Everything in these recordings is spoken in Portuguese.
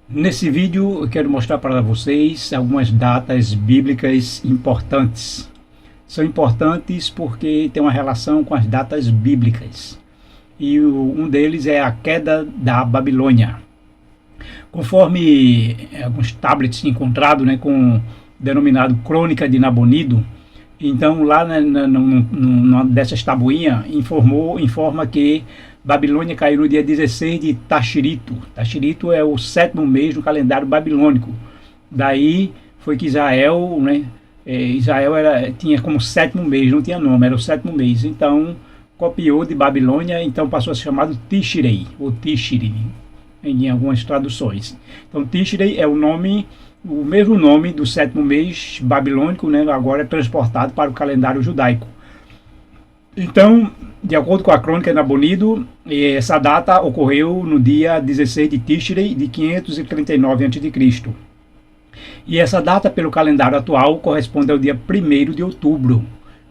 Nesse vídeo eu quero mostrar para vocês algumas datas bíblicas importantes. São importantes porque tem uma relação com as datas bíblicas. E um deles é a queda da Babilônia. Conforme alguns tablets encontrados, com denominado Crônica de Nabonido, então lá numa dessas tabuinhas informa que Babilônia caiu no dia 16 de Taxirito. Taxirito é o sétimo mês no calendário babilônico. Daí foi que Israel, Israel tinha como sétimo mês, não tinha nome, era o sétimo mês. Então copiou de Babilônia, então passou a ser chamado Tishrei, ou Tishri, em algumas traduções. Então Tishrei é o mesmo nome do sétimo mês babilônico, agora é transportado para o calendário judaico. Então, de acordo com a crônica de Nabonido, essa data ocorreu no dia 16 de Tishrei de 539 a.C. E essa data, pelo calendário atual, corresponde ao dia 1º de outubro,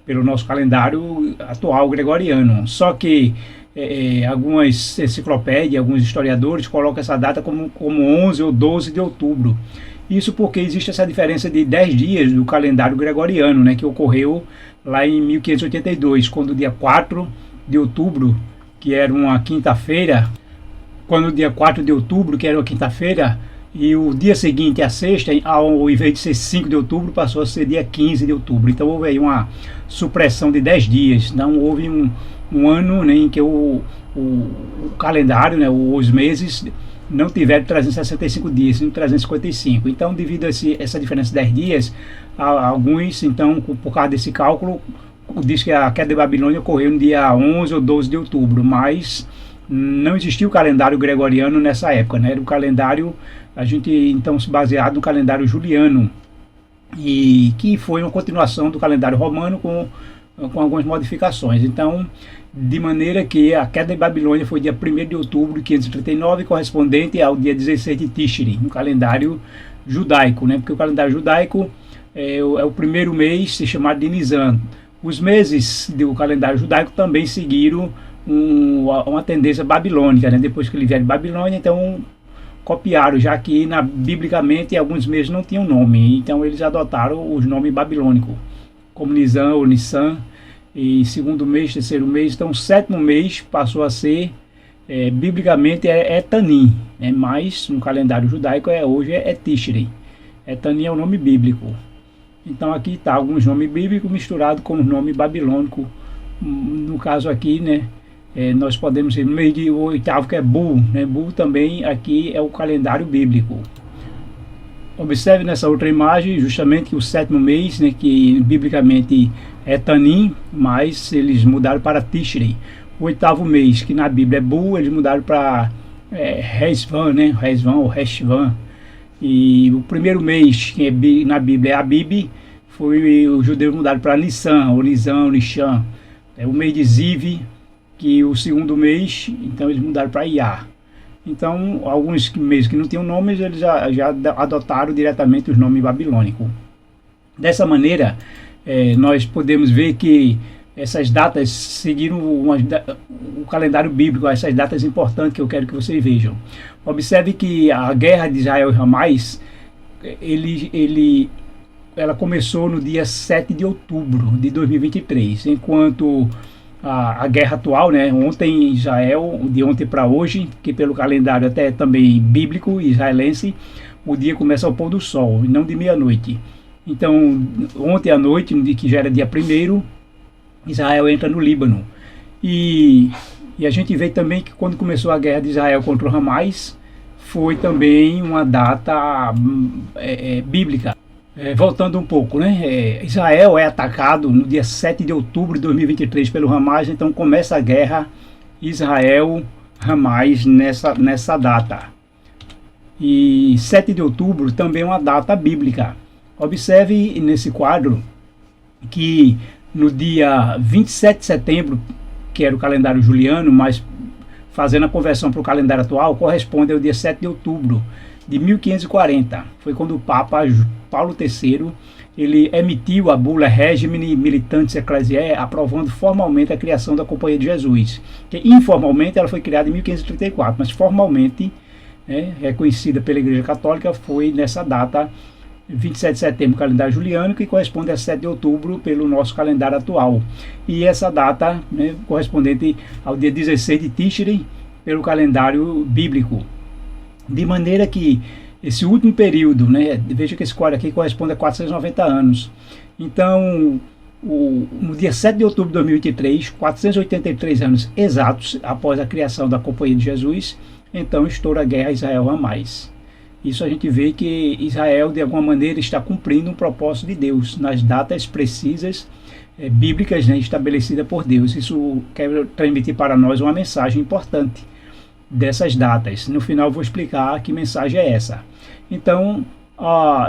pelo nosso calendário atual gregoriano. Só que algumas enciclopédias, alguns historiadores colocam essa data como 11 ou 12 de outubro. Isso porque existe essa diferença de 10 dias do calendário gregoriano, que ocorreu lá em 1582, quando o dia 4 de outubro, que era uma quinta-feira, quando o dia 4 de outubro, que era uma quinta-feira, e o dia seguinte, a sexta, ao invés de ser 5 de outubro, passou a ser dia 15 de outubro. Então houve aí uma supressão de 10 dias. Não houve um ano em que o calendário, os meses, não tiveram 365 dias, nem 355. Então, devido a essa diferença de 10 dias, alguns, então, por causa desse cálculo, diz que a queda de Babilônia ocorreu no dia 11 ou 12 de outubro, mas não existia o calendário gregoriano nessa época, era o calendário, a gente então se baseado no calendário juliano, e que foi uma continuação do calendário romano com algumas modificações. Então, de maneira que a queda de Babilônia foi dia 1º de outubro de 539, correspondente ao dia 16 de Tishri, no calendário judaico, porque o calendário judaico é o primeiro mês, se chamado de Nisan. Os meses do calendário judaico também seguiram uma tendência babilônica, depois que ele veio de Babilônia, então copiaram, já que biblicamente alguns meses não tinham nome, então eles adotaram os nomes babilônicos, como Nisan ou Nissan, e segundo mês, terceiro mês. Então o sétimo mês passou a ser, biblicamente é Tanim, mas no calendário judaico hoje é Tishrei. Tanim é o nome bíblico. Então aqui está alguns nomes bíblicos misturados com o nome babilônico. No caso aqui, nós podemos ir no mês de oitavo, que é Bul, Bul também aqui é o calendário bíblico. Observe nessa outra imagem justamente que o sétimo mês, que biblicamente é Tanim, mas eles mudaram para Tishrei. O oitavo mês, que na Bíblia é Bul, eles mudaram para Resvan, Resvan ou Reshvan. E o primeiro mês, que na Bíblia é Abib, foi os judeus mudaram para Nissan, ou Nisan, ou Nishan. É o mês de Ziv, que o segundo mês, então eles mudaram para Iyar. Então, alguns meses que não tinham nomes, eles já adotaram diretamente os nomes babilônicos. Dessa maneira, nós podemos ver que essas datas seguiram o calendário bíblico, essas datas importantes que eu quero que vocês vejam. Observe que a guerra de Israel e Hamás, ela começou no dia 7 de outubro de 2023, enquanto a guerra atual, ontem em Israel, de ontem para hoje, que pelo calendário até também bíblico israelense, o dia começa ao pôr do sol, e não de meia-noite. Então, ontem à noite, que já era dia 1º, Israel entra no Líbano. E a gente vê também que quando começou a guerra de Israel contra o Hamás, foi também uma data bíblica. Voltando um pouco, Israel é atacado no dia 7 de outubro de 2023 pelo Hamás, então começa a guerra Israel-Hamás nessa data. E 7 de outubro também é uma data bíblica. Observe nesse quadro que no dia 27 de setembro, que era o calendário juliano, mas fazendo a conversão para o calendário atual, corresponde ao dia 7 de outubro de 1540. Foi quando o Papa Paulo III ele emitiu a bula Regimini Militantes Ecclesiae, aprovando formalmente a criação da Companhia de Jesus, que informalmente ela foi criada em 1534, mas formalmente reconhecida pela Igreja Católica, foi nessa data, 27 de setembro, calendário juliano, que corresponde a 7 de outubro pelo nosso calendário atual. E essa data, correspondente ao dia 16 de Tishri, pelo calendário bíblico. De maneira que esse último período, veja que esse quadro aqui corresponde a 490 anos. Então, no dia 7 de outubro de 2023, 483 anos exatos após a criação da Companhia de Jesus, então estoura a guerra Israel-Hamas. Isso a gente vê que Israel, de alguma maneira, está cumprindo um propósito de Deus, nas datas precisas, bíblicas, estabelecidas por Deus. Isso quer transmitir para nós uma mensagem importante dessas datas. No final eu vou explicar que mensagem é essa. Então,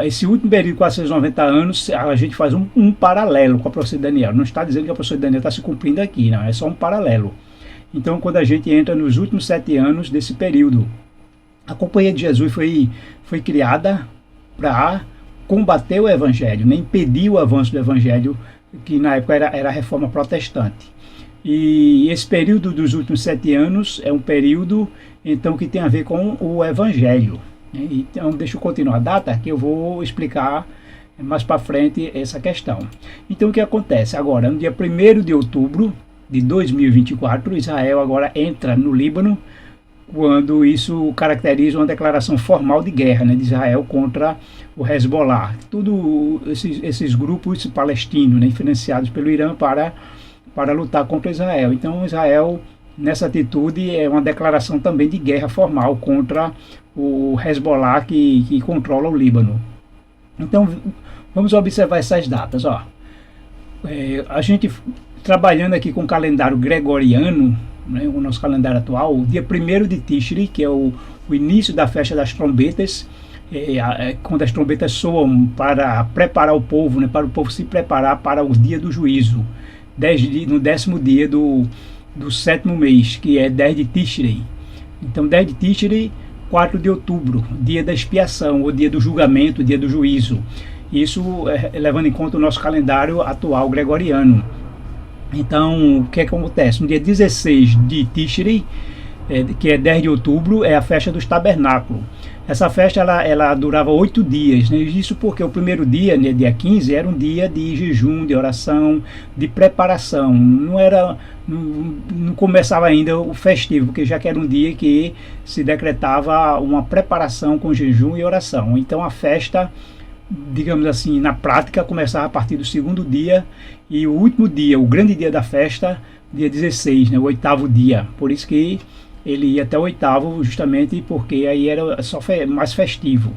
esse último período de 490 anos, a gente faz um paralelo com a profecia de Daniel. Não está dizendo que a profecia de Daniel está se cumprindo aqui, não, é só um paralelo. Então, quando a gente entra nos últimos 7 anos desse período, a Companhia de Jesus foi criada para combater o Evangelho, impedir o avanço do Evangelho, que na época era a Reforma Protestante. E esse período dos últimos 7 anos é um período, então, que tem a ver com o Evangelho. Então, deixa eu continuar a data, que eu vou explicar mais para frente essa questão. Então, o que acontece? Agora, no dia 1º de outubro de 2024, Israel agora entra no Líbano, quando isso caracteriza uma declaração formal de guerra, de Israel contra o Hezbollah. Tudo esses grupos palestinos, financiados pelo Irã para lutar contra Israel. Então, Israel, nessa atitude, é uma declaração também de guerra formal contra o Hezbollah que controla o Líbano. Então, vamos observar essas datas. A gente, trabalhando aqui com o calendário gregoriano, o nosso calendário atual, o dia 1º de Tishri, que é o início da festa das trombetas, quando as trombetas soam para preparar o povo, para o povo se preparar para o dia do juízo, no 10º dia do 7º mês, que é 10 de Tishri. Então, 10 de Tishri, 4 de outubro, dia da expiação, o dia do julgamento, o dia do juízo. Isso levando em conta o nosso calendário atual gregoriano. Então, o que acontece? No dia 16 de Tishri, que é 10 de outubro, é a festa dos tabernáculos. Essa festa ela durava 8 dias, Isso porque o primeiro dia, dia 15, era um dia de jejum, de oração, de preparação. Não começava ainda o festivo, porque já que era um dia que se decretava uma preparação com jejum e oração. Então a festa, digamos assim, na prática, começava a partir do 2º dia, e o último dia, o grande dia da festa, dia 16, o 8º dia. Por isso que ele ia até o 8º, justamente porque aí era só mais festivo.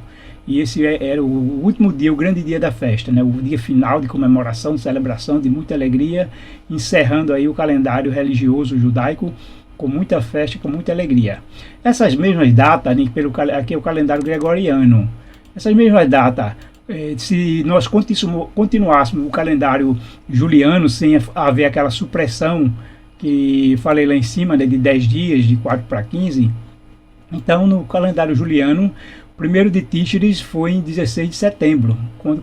E esse era o último dia, o grande dia da festa, o dia final de comemoração, de celebração, de muita alegria, encerrando aí o calendário religioso judaico com muita festa e com muita alegria. Essas mesmas datas, aqui é o calendário gregoriano, essas mesmas datas, se nós continuássemos o calendário juliano sem haver aquela supressão que falei lá em cima, de 10 dias, de 4 para 15, então no calendário juliano, o 1º de Tishri foi em 16 de setembro, quando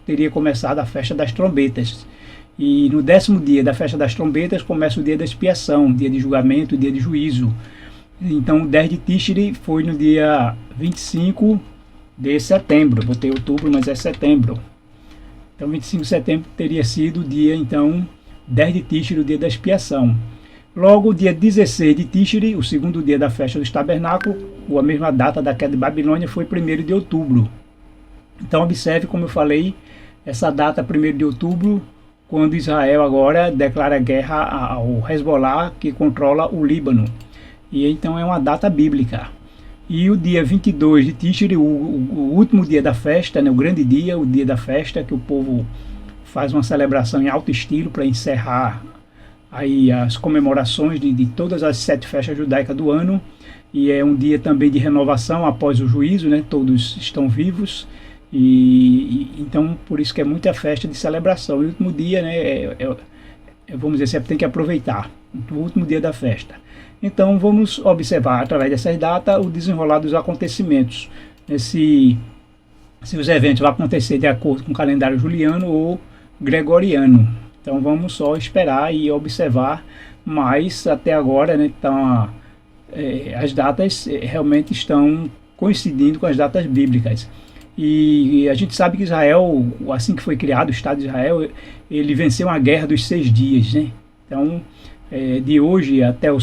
teria começado a festa das trombetas. E no 10º dia da festa das trombetas começa o dia da expiação, dia de julgamento, dia de juízo. Então o 10 de Tishri foi no dia 25 de setembro, botei outubro, mas é setembro. Então 25 de setembro teria sido o dia, então, 10 de Tishri, o dia da expiação. Logo, o dia 16 de Tishri, o 2º dia da festa dos tabernáculos, a mesma data da queda de Babilônia, foi 1º de outubro. Então observe, como eu falei, essa data 1º de outubro, quando Israel agora declara guerra ao Hezbollah, que controla o Líbano. E então é uma data bíblica. E o dia 22 de Tishri, o último dia da festa, o grande dia, o dia da festa, que o povo faz uma celebração em alto estilo para encerrar aí as comemorações de todas as 7 festas judaicas do ano. E é um dia também de renovação após o juízo, todos estão vivos. Então, por isso que é muita festa de celebração. E o último dia, vamos dizer, sempre tem que aproveitar o último dia da festa. Então, vamos observar, através dessas datas, o desenrolar dos acontecimentos. Se os eventos vão acontecer de acordo com o calendário juliano ou gregoriano. Então, vamos só esperar e observar. Mas, até agora, então, as datas realmente estão coincidindo com as datas bíblicas. E a gente sabe que Israel, assim que foi criado o Estado de Israel, ele venceu a guerra dos 6 dias, né? Então, de hoje até o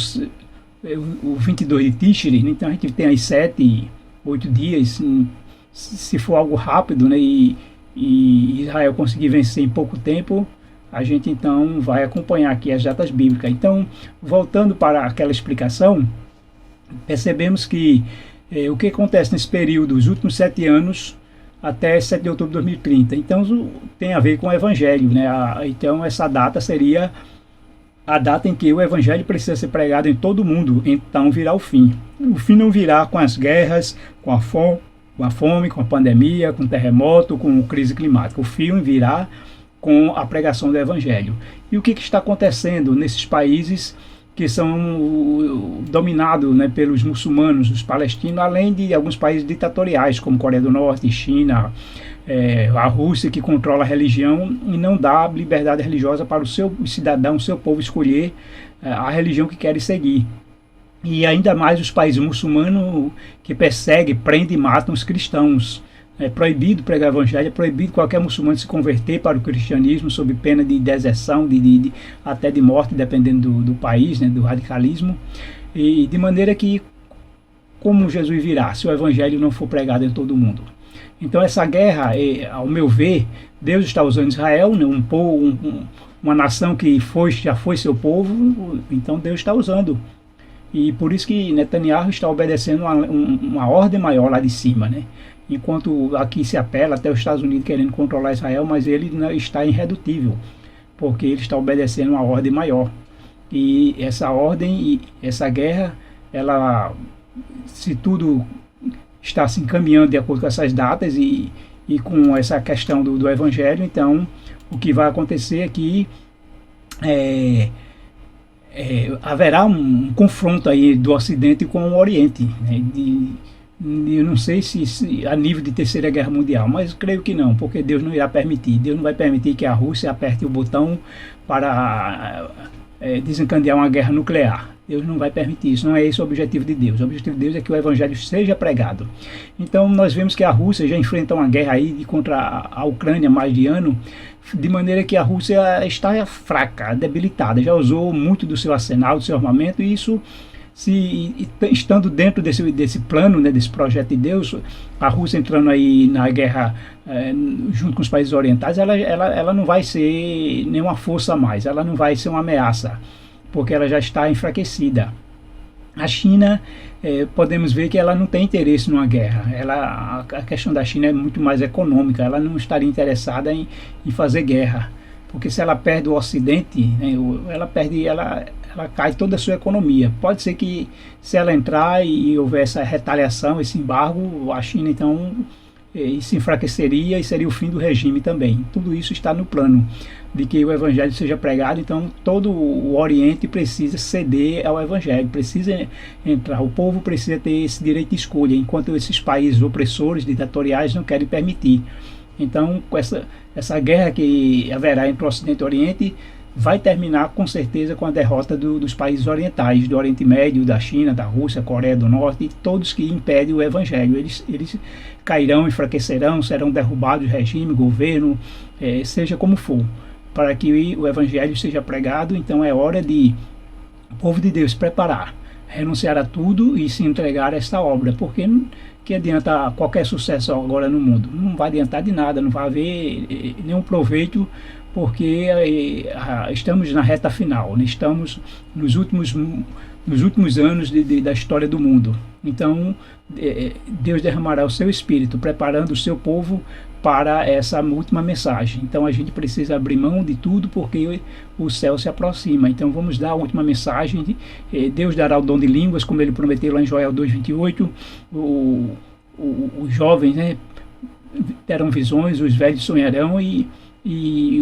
22 de Tishri, então a gente tem aí 7, 8 dias, se for algo rápido, né? E Israel conseguir vencer em pouco tempo, a gente então vai acompanhar aqui as datas bíblicas. Então, voltando para aquela explicação, percebemos que o que acontece nesse período, os últimos 7 anos, até 7 de outubro de 2030. Então, tem a ver com o Evangelho, né? Então, essa data seria a data em que o Evangelho precisa ser pregado em todo o mundo. Então, virá o fim. O fim não virá com as guerras, com a fome, com a pandemia, com o terremoto, com a crise climática. O fim virá com a pregação do Evangelho. E o que está acontecendo nesses países que são dominados, né, pelos muçulmanos, os palestinos, além de alguns países ditatoriais, como Coreia do Norte, China, a Rússia, que controla a religião e não dá liberdade religiosa para o seu cidadão, o seu povo escolher a religião que querem seguir. E ainda mais os países muçulmanos que perseguem, prendem e matam os cristãos. É proibido pregar o evangelho, é proibido qualquer muçulmano se converter para o cristianismo sob pena de deserção, até de morte, dependendo do país, né, do radicalismo. E de maneira que, como Jesus virá, se o evangelho não for pregado em todo o mundo? Então essa guerra, ao meu ver, Deus está usando Israel, né, uma nação que já foi seu povo, então Deus está usando. E por isso que Netanyahu está obedecendo uma ordem maior lá de cima, né? Enquanto aqui se apela até os Estados Unidos querendo controlar Israel, mas ele está irredutível, porque ele está obedecendo uma ordem maior. E essa ordem e essa guerra, se tudo está se encaminhando de acordo com essas datas e com essa questão do Evangelho, então o que vai acontecer é que haverá um confronto aí do Ocidente com o Oriente, né? Eu não sei se a nível de Terceira Guerra Mundial, mas creio que não, porque Deus não irá permitir. Deus não vai permitir que a Rússia aperte o botão para desencadear uma guerra nuclear. Deus não vai permitir isso, não é esse o objetivo de Deus. O objetivo de Deus é que o Evangelho seja pregado. Então nós vemos que a Rússia já enfrenta uma guerra aí contra a Ucrânia há mais de ano, de maneira que a Rússia está fraca, debilitada, já usou muito do seu arsenal, do seu armamento, e isso, estando dentro desse plano, né, desse projeto de Deus, a Rússia entrando aí na guerra junto com os países orientais, ela não vai ser nenhuma força a mais, ela não vai ser uma ameaça, porque ela já está enfraquecida. A China, podemos ver que ela não tem interesse numa guerra. A questão da China é muito mais econômica, ela não estaria interessada em fazer guerra, porque se ela perde o Ocidente, né, ela cai toda a sua economia. Pode ser que se ela entrar e houver essa retaliação, esse embargo, a China então se enfraqueceria e seria o fim do regime também. Tudo isso está no plano de que o Evangelho seja pregado, então todo o Oriente precisa ceder ao Evangelho, precisa entrar, o povo precisa ter esse direito de escolha, enquanto esses países opressores, ditatoriais não querem permitir. Então, com essa guerra que haverá entre o Ocidente e o Oriente, vai terminar com certeza com a derrota dos países orientais, do Oriente Médio, da China, da Rússia, Coreia do Norte, todos que impedem o Evangelho. Eles cairão, enfraquecerão, serão derrubados, regime, governo, seja como for, para que o Evangelho seja pregado. Então é hora de o povo de Deus preparar, renunciar a tudo e se entregar a esta obra, porque que adianta qualquer sucesso agora no mundo? Não vai adiantar de nada, não vai haver nenhum proveito, porque estamos na reta final, né? Estamos nos últimos anos da história do mundo. Então Deus derramará o seu Espírito, preparando o seu povo para essa última mensagem. Então a gente precisa abrir mão de tudo, porque o céu se aproxima. Então vamos dar a última mensagem. Deus dará o dom de línguas, como ele prometeu lá em Joel 2:28. Os jovens, né, terão visões, os velhos sonharão, e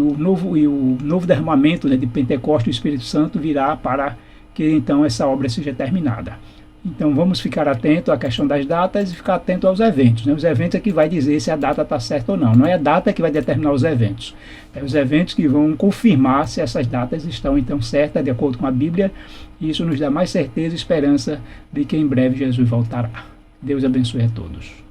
o novo derramamento, né, de Pentecostes, o Espírito Santo virá para que então essa obra seja terminada. Então vamos ficar atento à questão das datas e ficar atento aos eventos, né? Os eventos é que vai dizer se a data está certa ou não. Não é a data que vai determinar os eventos. É os eventos que vão confirmar se essas datas estão então certas, de acordo com a Bíblia. E isso nos dá mais certeza e esperança de que em breve Jesus voltará. Deus abençoe a todos.